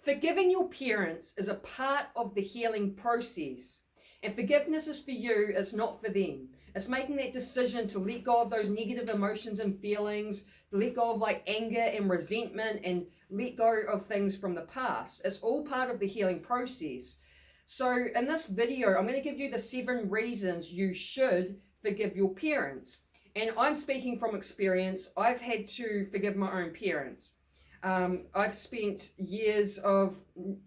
Forgiving your parents is a part of the healing process. And forgiveness is for you, it's not for them. It's making that decision to let go of those negative emotions and feelings, to let go of like anger and resentment and let go of things from the past. It's all part of the healing process. So in this video, I'm going to give you the 7 reasons you should forgive your parents. And I'm speaking from experience. I've had to forgive my own parents. I've spent years of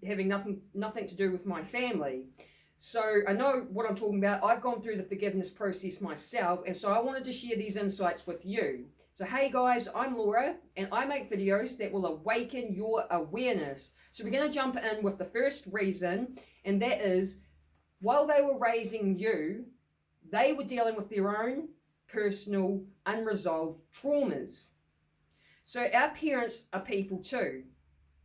having nothing to do with my family. So I know what I'm talking about. I've gone through the forgiveness process myself, and so I wanted to share these insights with you. So hey guys, I'm Laura, and I make videos that will awaken your awareness. So we're going to jump in with the first reason, and that is, while they were raising you, they were dealing with their own personal unresolved traumas. So our parents are people too,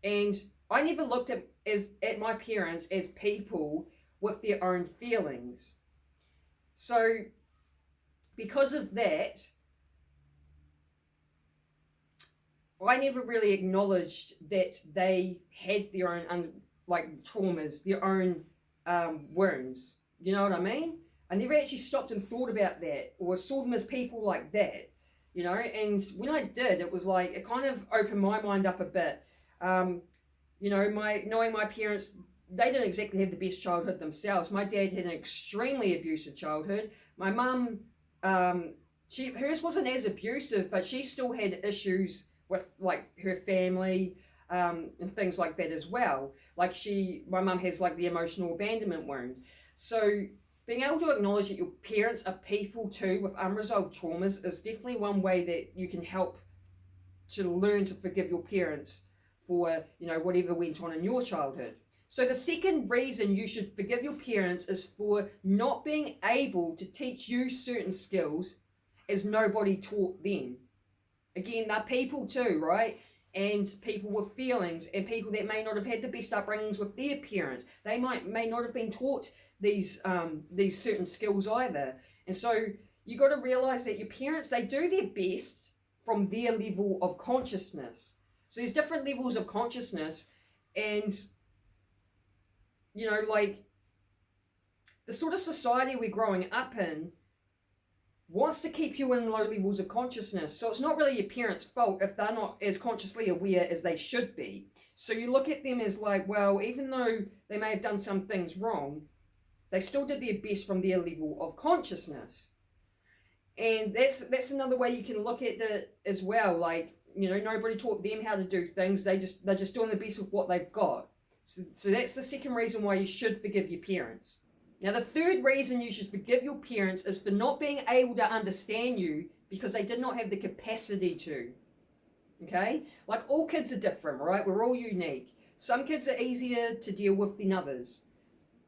and I never looked at my parents as people with their own feelings. So because of that, I never really acknowledged that they had their own traumas, their own wounds. You know what I mean? I never actually stopped and thought about that or saw them as people like that, you know. And when I did, it was like it kind of opened my mind up a bit. You know, knowing my parents, they didn't exactly have the best childhood themselves. My dad had an extremely abusive childhood. My mum, hers wasn't as abusive, but she still had issues with like her family and things like that as well. Like my mum has like the emotional abandonment wound. So being able to acknowledge that your parents are people too with unresolved traumas is definitely one way that you can help to learn to forgive your parents for, you know, whatever went on in your childhood. So the second reason you should forgive your parents is for not being able to teach you certain skills as nobody taught them. Again, they're people too, right? And people with feelings, and people that may not have had the best upbringings with their parents. They may not have been taught these certain skills either. And so you got to realize that your parents, they do their best from their level of consciousness. So there's different levels of consciousness, and you know, like the sort of society we're growing up in wants to keep you in low levels of consciousness. So it's not really your parents' fault if they're not as consciously aware as they should be. So you look at them as like, well, even though they may have done some things wrong, they still did their best from their level of consciousness. And that's another way you can look at it as well. Like, you know, nobody taught them how to do things. They're just doing the best with what they've got. So that's the second reason why you should forgive your parents. Now, the third reason you should forgive your parents is for not being able to understand you because they did not have the capacity to. Okay? Like, all kids are different, right? We're all unique. Some kids are easier to deal with than others.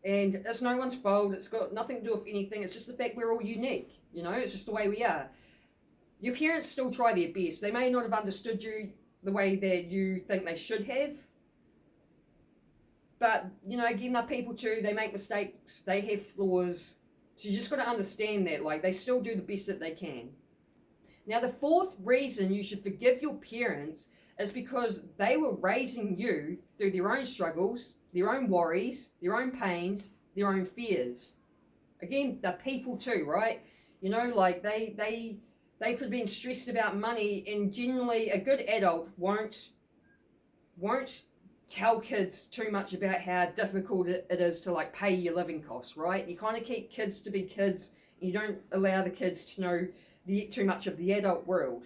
And it's no one's fault. It's got nothing to do with anything. It's just the fact we're all unique. You know, it's just the way we are. Your parents still try their best. They may not have understood you the way that you think they should have. But, you know, again, they're people too. They make mistakes. They have flaws. So you just got to understand that, like, they still do the best that they can. Now, the fourth reason you should forgive your parents is because they were raising you through their own struggles, their own worries, their own pains, their own fears. Again, they're people too, right? You know, like, they could have been stressed about money, and generally a good adult won't tell kids too much about how difficult it is to like pay your living costs, right? You kind of keep kids to be kids, and you don't allow the kids to know too much of the adult world.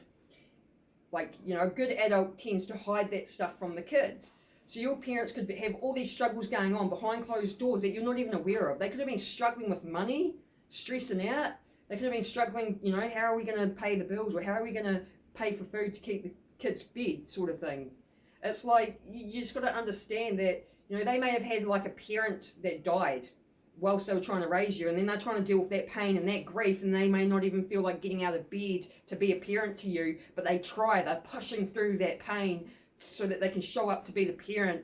Like, you know, a good adult tends to hide that stuff from the kids. So your parents could have all these struggles going on behind closed doors that you're not even aware of. They could have been struggling with money, stressing out. They could have been struggling, you know, how are we going to pay the bills, or how are we going to pay for food to keep the kids fed, sort of thing. It's like, you just got to understand that, you know, they may have had like a parent that died whilst they were trying to raise you, and then they're trying to deal with that pain and that grief, and they may not even feel like getting out of bed to be a parent to you, but they're pushing through that pain so that they can show up to be the parent.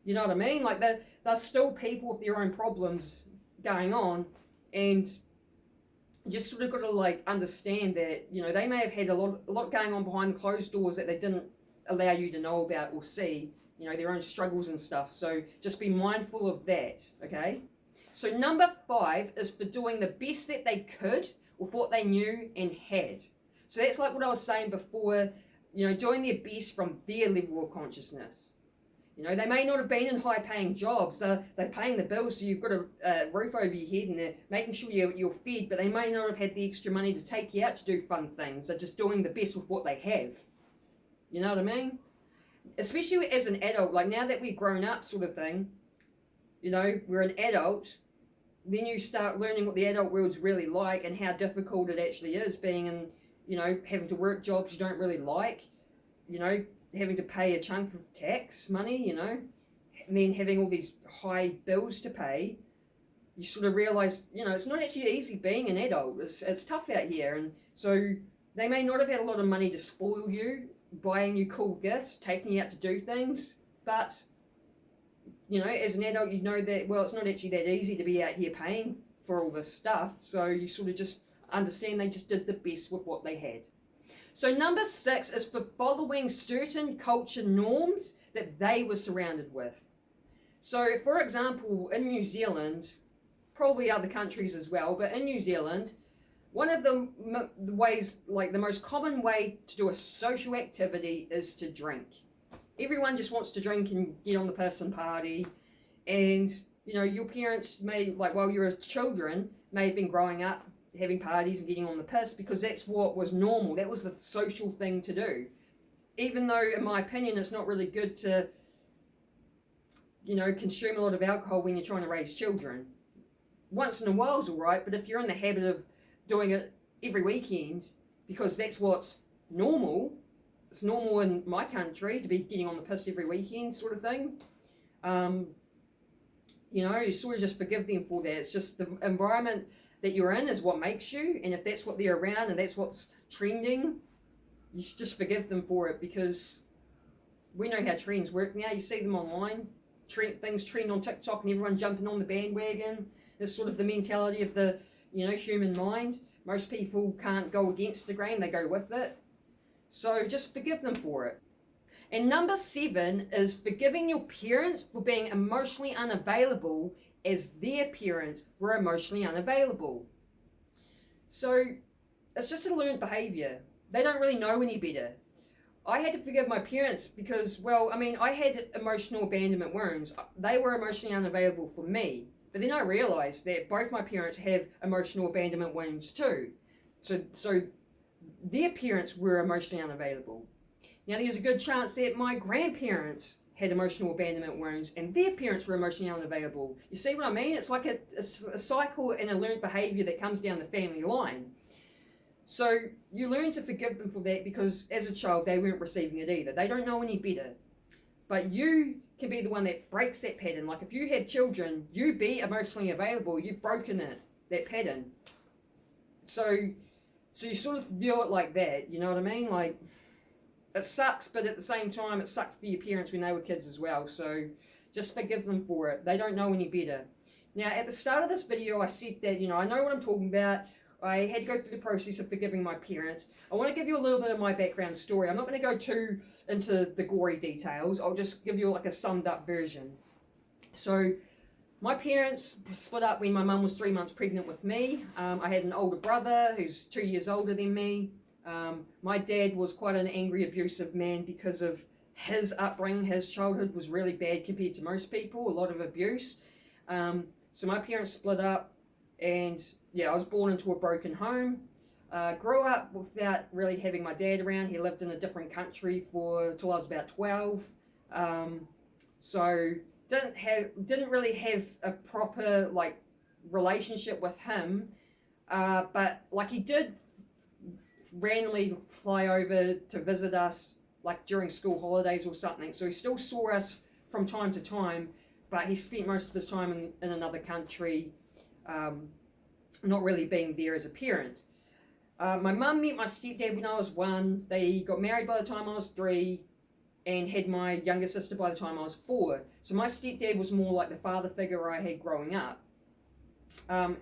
You know what I mean? Like, they're still people with their own problems going on, and you just sort of got to like understand that, you know, they may have had a lot going on behind the closed doors that they didn't allow you to know about or see, their own struggles and stuff. So just be mindful of that, okay? So number 5 is for doing the best that they could with what they knew and had. So that's like what I was saying before, doing their best from their level of consciousness. They may not have been in high-paying jobs. They're paying the bills, so you've got a roof over your head, and they're making sure you're fed, but they may not have had the extra money to take you out to do fun things. They're just doing the best with what they have. You know what I mean? Especially as an adult, like now that we've grown up sort of thing, we're an adult, then you start learning what the adult world's really like and how difficult it actually is being in, having to work jobs you don't really like, having to pay a chunk of tax money, and then having all these high bills to pay. You sort of realize, it's not actually easy being an adult. It's tough out here. And so they may not have had a lot of money to spoil you, buying you cool gifts, taking you out to do things. But, as an adult, you know that, well, it's not actually that easy to be out here paying for all this stuff. So you sort of just understand they just did the best with what they had. So number 6 is for following certain culture norms that they were surrounded with. So, for example, in New Zealand, probably other countries as well, but in New Zealand, one of the ways, like the most common way to do a social activity is to drink. Everyone just wants to drink and get on the piss and party. And, your parents may, like while you were children, may have been growing up having parties and getting on the piss because that's what was normal. That was the social thing to do. Even though, in my opinion, it's not really good to, consume a lot of alcohol when you're trying to raise children. Once in a while is all right, but if you're in the habit of doing it every weekend because that's what's normal, it's normal in my country to be getting on the piss every weekend sort of thing, you sort of just forgive them for that. It's just the environment that you're in is what makes you, and if that's what they're around and that's what's trending, you should just forgive them for it, because we know how trends work now. You see them online, things trend on TikTok and everyone jumping on the bandwagon. It's sort of the mentality of the human mind. Most people can't go against the grain, they go with it. So just forgive them for it. And number 7 is forgiving your parents for being emotionally unavailable as their parents were emotionally unavailable. So it's just a learned behaviour. They don't really know any better. I had to forgive my parents because, I had emotional abandonment wounds. They were emotionally unavailable for me. But then I realised that both my parents have emotional abandonment wounds too. So their parents were emotionally unavailable. Now there's a good chance that my grandparents had emotional abandonment wounds and their parents were emotionally unavailable. You see what I mean? It's like a cycle and a learned behaviour that comes down the family line. So you learn to forgive them for that because as a child they weren't receiving it either. They don't know any better. But you can be the one that breaks that pattern. Like if you have children, you be emotionally available, you've broken that pattern. So you sort of view it like that, you know what I mean? Like, it sucks, but at the same time, it sucked for your parents when they were kids as well. So just forgive them for it. They don't know any better. Now, at the start of this video, I said that, I know what I'm talking about. I had to go through the process of forgiving my parents. I want to give you a little bit of my background story. I'm not going to go too into the gory details. I'll just give you like a summed up version. So my parents split up when my mum was 3 months pregnant with me. I had an older brother who's 2 years older than me. My dad was quite an angry, abusive man because of his upbringing. His childhood was really bad compared to most people, a lot of abuse. So my parents split up, and I was born into a broken home. Grew up without really having my dad around. He lived in a different country till I was about 12. So didn't really have a proper relationship with him. But he did randomly fly over to visit us during school holidays or something. So he still saw us from time to time, but he spent most of his time in another country, not really being there as a parent. My mum met my stepdad when I was 1. They got married by the time I was 3 and had my younger sister by the time I was 4. So my stepdad was more like the father figure I had growing up.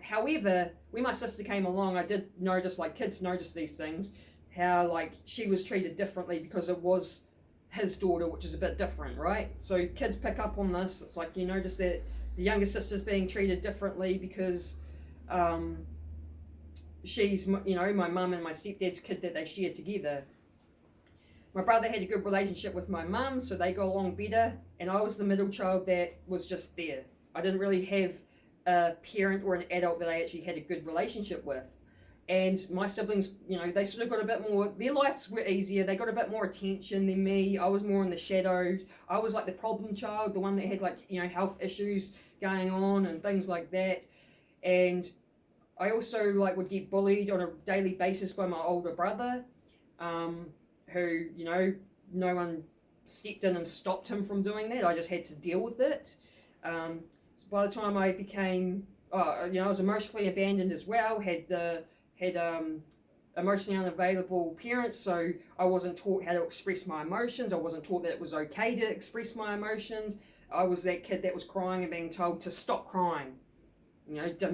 However, when my sister came along, I did notice, kids notice these things, how she was treated differently because it was his daughter, which is a bit different, right? So kids pick up on this. It's like you notice that the younger sister's being treated differently because um, she's, my mum and my stepdad's kid that they share together. My brother had a good relationship with my mum, so they got along better, and I was the middle child that was just there. I didn't really have a parent or an adult that I actually had a good relationship with. And my siblings, they sort of got a bit more, their lives were easier, they got a bit more attention than me. I was more in the shadows. I was like the problem child, the one that had health issues going on and things like that. And I also would get bullied on a daily basis by my older brother, who, no one stepped in and stopped him from doing that. I just had to deal with it. So by the time I became, I was emotionally abandoned as well, had emotionally unavailable parents, so I wasn't taught how to express my emotions. I wasn't taught that it was okay to express my emotions. I was that kid that was crying and being told to stop crying,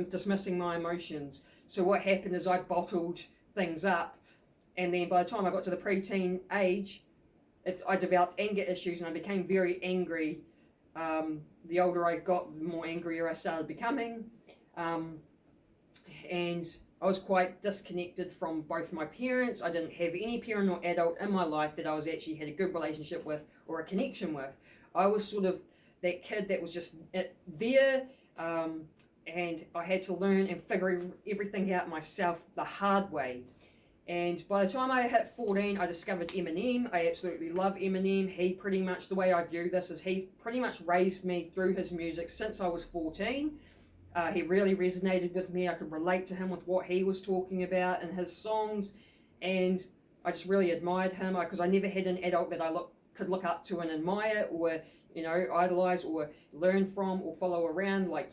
dismissing my emotions. So what happened is I bottled things up, and then by the time I got to the preteen age, I developed anger issues and I became very angry. The older I got, the more angrier I started becoming. And I was quite disconnected from both my parents. I didn't have any parent or adult in my life that I was actually had a good relationship with or a connection with. I was sort of that kid that was just there, and I had to learn and figure everything out myself the hard way. And by the time I hit 14, I discovered Eminem. I absolutely love Eminem. He pretty much, the way I view this is he pretty much raised me through his music since I was 14. He really resonated with me. I could relate to him with what he was talking about in his songs. And I just really admired him because I never had an adult that I could look up to and admire or, idolize or learn from or follow around. I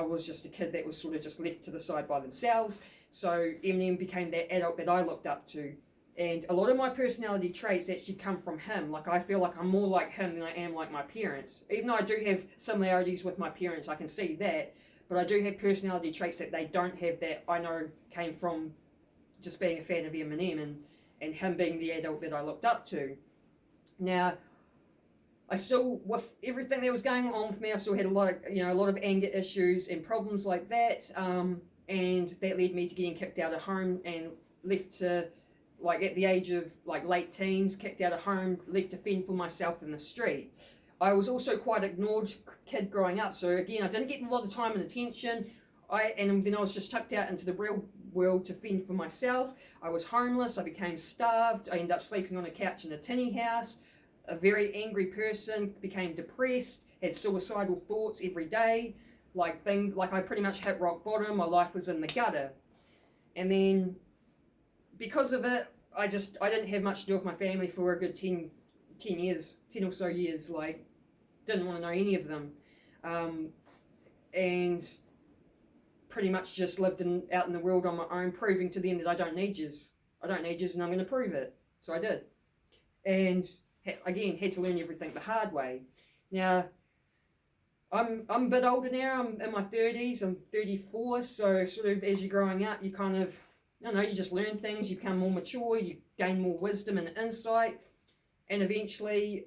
was just a kid that was sort of just left to the side by themselves. So Eminem became that adult that I looked up to. And a lot of my personality traits actually come from him. I feel like I'm more like him than I am like my parents. Even though I do have similarities with my parents, I can see that. But I do have personality traits that they don't have that I know came from just being a fan of Eminem and him being the adult that I looked up to. Now, I still, with everything that was going on with me, I still had a lot of anger issues and problems like that. And that led me to getting kicked out of home and left to, at the age of late teens, kicked out of home, left to fend for myself in the street. I was also quite ignored kid growing up, so again, I didn't get a lot of time and attention. And then I was just tucked out into the real world to fend for myself. I was homeless, I became starved, I ended up sleeping on a couch in a tinny house. A very angry person, became depressed, had suicidal thoughts every day. I pretty much hit rock bottom. My life was in the gutter. And then because of it, I didn't have much to do with my family for a good 10 years, 10 or so years. Didn't want to know any of them. And pretty much just lived out in the world on my own, proving to them that I don't need yous. I don't need yous and I'm going to prove it. So I did. And again, had to learn everything the hard way. Now, I'm a bit older now. I'm in my 30s. I'm 34. So sort of as you're growing up, you kind of, you just learn things. You become more mature. You gain more wisdom and insight. And eventually,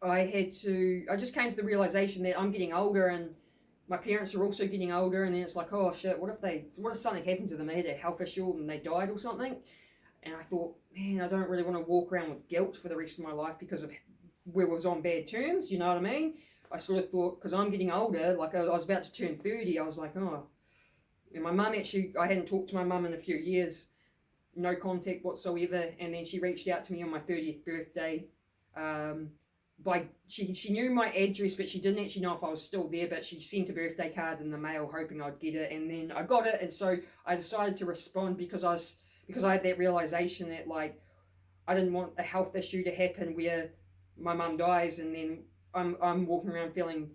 I just came to the realization that I'm getting older and my parents are also getting older. And then it's like, oh shit, what if something happened to them? They had a health issue and they died or something. And I thought, man, I don't really want to walk around with guilt for the rest of my life because of where I was on bad terms. You know what I mean? I sort of thought, because I'm getting older, I was about to turn 30, I was like, oh. And my mum actually, I hadn't talked to my mum in a few years, no contact whatsoever. And then she reached out to me on my 30th birthday. She knew my address, but she didn't actually know if I was still there, but she sent a birthday card in the mail hoping I'd get it. And then I got it. And so I decided to respond because I had that realization that I didn't want a health issue to happen where my mum dies and then I'm walking around feeling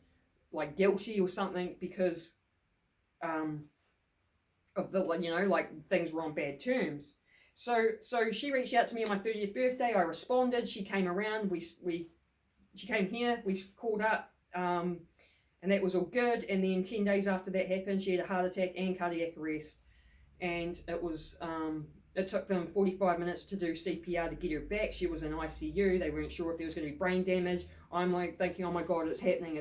guilty or something because of the things were on bad terms. So she reached out to me on my 30th birthday. I responded. She came around. She came here. We called up, and that was all good. And then 10 days after that happened, she had a heart attack and cardiac arrest, and it was It took them 45 minutes to do CPR to get her back. She was in ICU. They weren't sure if there was going to be brain damage. I'm like thinking, oh my God, it's happening.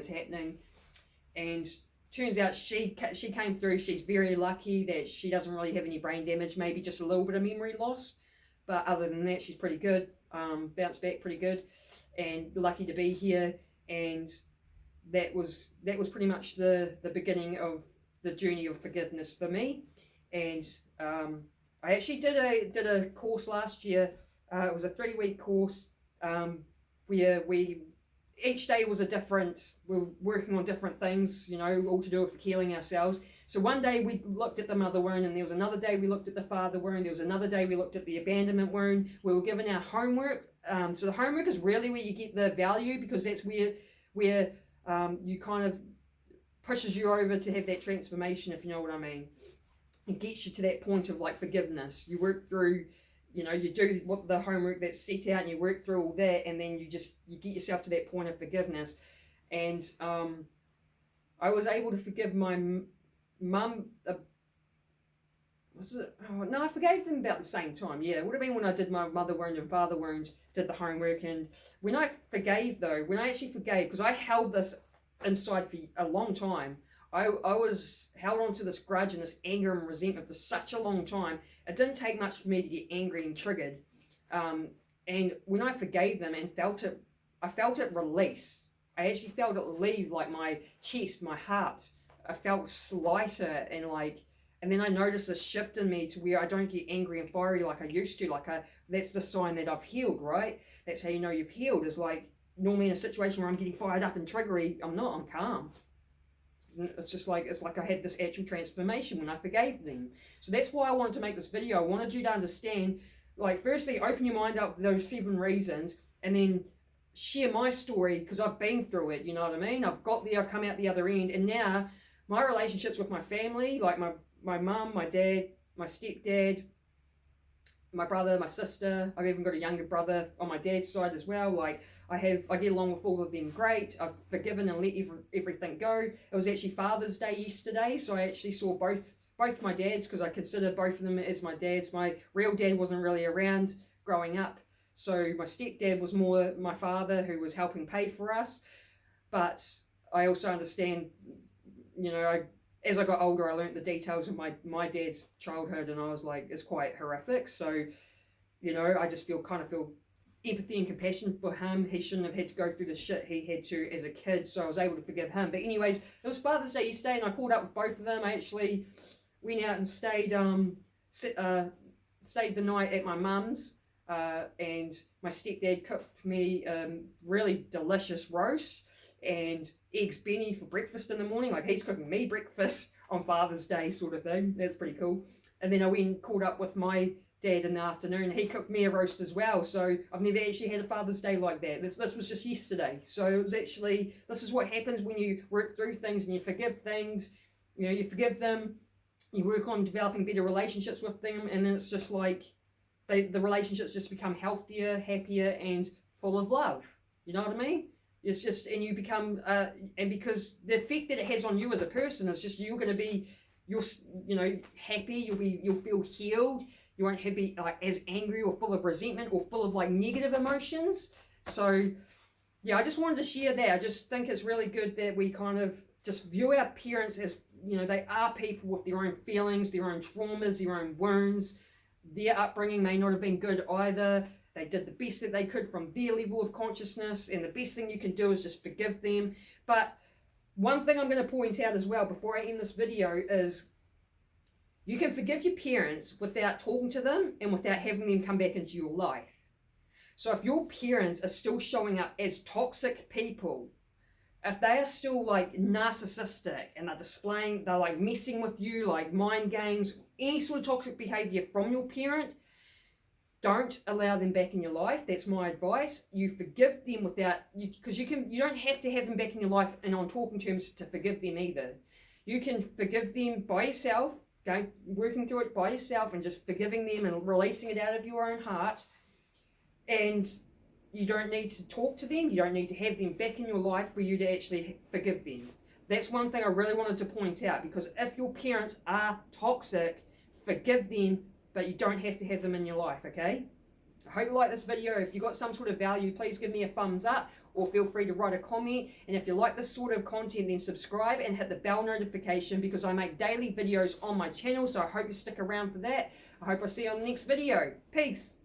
And turns out she came through. She's very lucky that she doesn't really have any brain damage, maybe just a little bit of memory loss. But other than that, she's pretty good, bounced back pretty good, and lucky to be here. And that was pretty much the beginning of the journey of forgiveness for me. And I actually did a course last year. It was a 3-week course where we each day was a different. We're working on different things, you know, all to do with healing ourselves. So one day we looked at the mother wound, and there was another day we looked at the father wound. There was another day we looked at the abandonment wound. We were given our homework. So the homework is really where you get the value, because that's where you kind of pushes you over to have that transformation, if you know what I mean. It gets you to that point of like forgiveness. You work through, you know, you do what the homework that's set out, and you work through all that, and then you get yourself to that point of forgiveness. And I was able to forgive my mum. I forgave them about the same time. Yeah, it would have been when I did my mother wound and father wound, did the homework. And when I actually forgave, because I held this inside for a long time. I was held on to this grudge and this anger and resentment for such a long time. It didn't take much for me to get angry and triggered. And when I forgave them and I felt it release. I actually felt it leave like my chest, my heart. I felt lighter, and then I noticed a shift in me to where I don't get angry and fiery like I used to. That's the sign that I've healed, right? That's how you know you've healed. Is like normally in a situation where I'm getting fired up and triggery, I'm calm. It's like I had this actual transformation when I forgave them. So that's why I wanted to make this video. I wanted you to understand, like, firstly, open your mind up those 7 reasons, and then share my story, because I've been through it, you know what I mean? I've got there, I've come out the other end, and now my relationships with my family, like my mum, my dad, my stepdad, my brother, my sister. I've even got a younger brother on my dad's side as well. Like I get along with all of them great. I've forgiven and let everything go. It was actually Father's Day yesterday, so I actually saw both my dads, because I consider both of them as my dads. My real dad wasn't really around growing up, so my stepdad was more my father, who was helping pay for us. But I also understand, you know, as I got older, I learned the details of my dad's childhood, and I was like, it's quite horrific. So, you know, I just feel empathy and compassion for him. He shouldn't have had to go through the shit he had to as a kid, so I was able to forgive him. But anyways, it was Father's Day yesterday, and I caught up with both of them. I actually went out and stayed the night at my mum's, and my stepdad cooked me really delicious roast and eggs Benny for breakfast in the morning. Like, he's cooking me breakfast on Father's Day sort of thing. That's pretty cool. And then I went and caught up with my dad in the afternoon. He cooked me a roast as well. So I've never actually had a Father's Day like that. This was just yesterday. So it was actually, this is what happens when you work through things and you forgive things. You know, you forgive them, you work on developing better relationships with them, and then it's just like the relationships just become healthier, happier, and full of love. You know what I mean? It's just, and you become, and because the effect that it has on you as a person is just, you're happy, you'll feel healed, you won't be like as angry or full of resentment or full of like negative emotions. So yeah, I just wanted to share that. I just think it's really good that we kind of just view our parents as, you know, they are people with their own feelings, their own traumas, their own wounds. Their upbringing may not have been good either. They did the best that they could from their level of consciousness, and the best thing you can do is just forgive them. But one thing I'm going to point out as well before I end this video is you can forgive your parents without talking to them and without having them come back into your life. So if your parents are still showing up as toxic people, if they are still like narcissistic and they're like messing with you, like mind games, any sort of toxic behavior from your parent, don't allow them back in your life. That's my advice. You forgive them because you don't have to have them back in your life and on talking terms to forgive them either. You can forgive them by yourself, working through it by yourself and just forgiving them and releasing it out of your own heart. And you don't need to talk to them. You don't need to have them back in your life for you to actually forgive them. That's one thing I really wanted to point out, because if your parents are toxic, forgive them but you don't have to have them in your life, okay? I hope you like this video. If you got some sort of value, please give me a thumbs up or feel free to write a comment. And if you like this sort of content, then subscribe and hit the bell notification because I make daily videos on my channel. So I hope you stick around for that. I hope I see you on the next video. Peace.